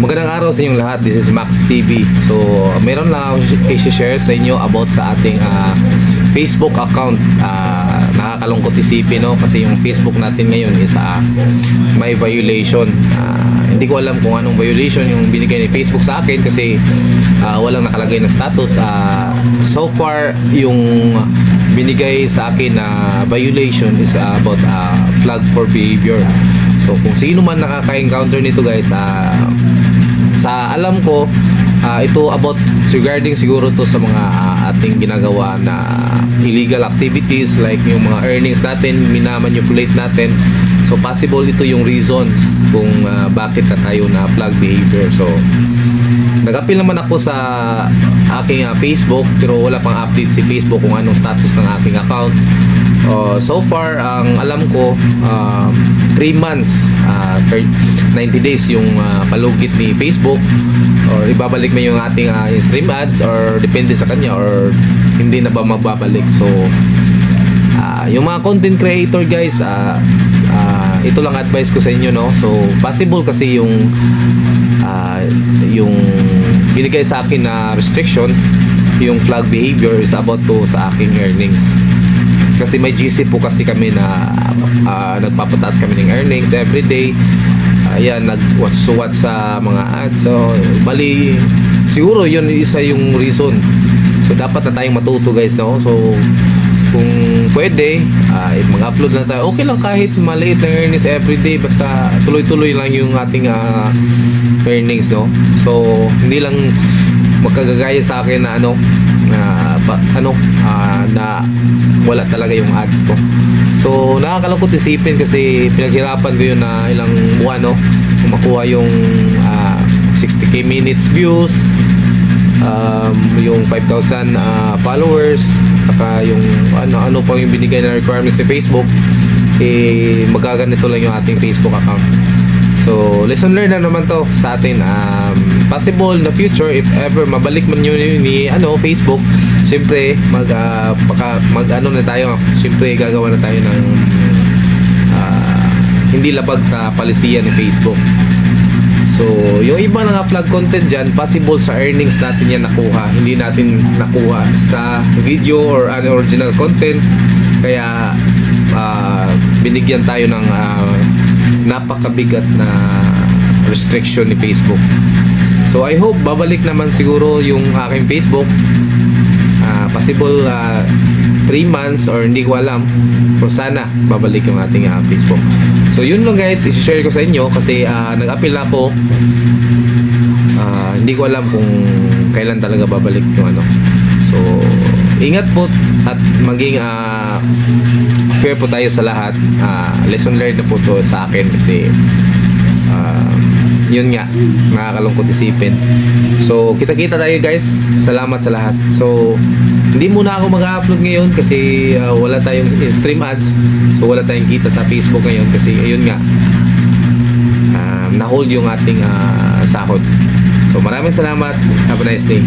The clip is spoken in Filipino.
Magandang araw sa inyong lahat. This is Max TV. So, meron lang ako i-share sa inyo about sa ating Facebook account. Nakakalungkot isipin, no? Kasi yung Facebook natin ngayon is may violation. Hindi ko alam kung anong violation yung binigay ni Facebook sa akin kasi walang nakalagay na status. So far, yung binigay sa akin na violation is about flag for behavior. So, kung sino man nakaka-encounter nito guys, sa alam ko, ito about regarding siguro to sa mga ating ginagawa na illegal activities like yung mga earnings natin, minamanipulate natin. So possible ito yung reason kung bakit na tayo na flag behavior. So nag-appeal naman ako sa aking Facebook pero wala pang update si Facebook kung anong status ng aking account. So far, ang alam ko 3 months, 90 days yung palugit ni Facebook, or ibabalik mo yung ating stream ads, or depende sa kanya, or hindi na ba magbabalik. So yung mga content creator guys, ito lang advice ko sa inyo, no? So possible kasi yung binigay sa akin na restriction, yung flag behavior is about to sa aking earnings. Kasi may GC po kasi kami na nagpapataas kami ng earnings every day. Ayan, nag-watch sa mga ads. So, bali, siguro yun isa yung reason. So, dapat na tayong matuto guys, no? So, kung pwede, mag-upload na tayo. Okay lang kahit maliit na earnings every day. Basta tuloy-tuloy lang yung ating earnings, no? So, hindi lang magkagagaya sa akin na na wala talaga yung ads ko. So nakakalungkot isipin kasi pinaghirapan ko yun na ilang buwan, no? Makuha yung 60k minutes views, yung 5,000 followers, saka yung ano pa yung binigay na requirements ni Facebook, magaganito lang yung ating Facebook account. So, lesson learned na naman to sa atin. Possible na future, if ever mabalik man yun ni Facebook, siyempre na tayo, siyempre gagawa na tayo ng hindi labag sa palisiyan ni Facebook. So, yung iba na flag content dyan, possible sa earnings natin yan nakuha. Hindi natin nakuha sa video or original content. Kaya, binigyan tayo ng napakabigat na restriction ni Facebook. So I hope babalik naman siguro yung aking Facebook. Possible 3 months or hindi ko alam, pero sana babalik yung ating Facebook. So yun lang guys, i-share ko sa inyo kasi nag-appeal ako. Hindi ko alam kung kailan talaga babalik yung So ingat po at maging fair po tayo sa lahat. Lesson learned na po to sa akin kasi yun nga, nakakalungkot isipin. So kita-kita tayo guys. Salamat sa lahat. So hindi muna ako mag-upload ngayon kasi wala tayong stream ads. So wala tayong kita sa Facebook ngayon kasi ayun nga, na-hold yung ating sahod. So maraming salamat. Have a nice day.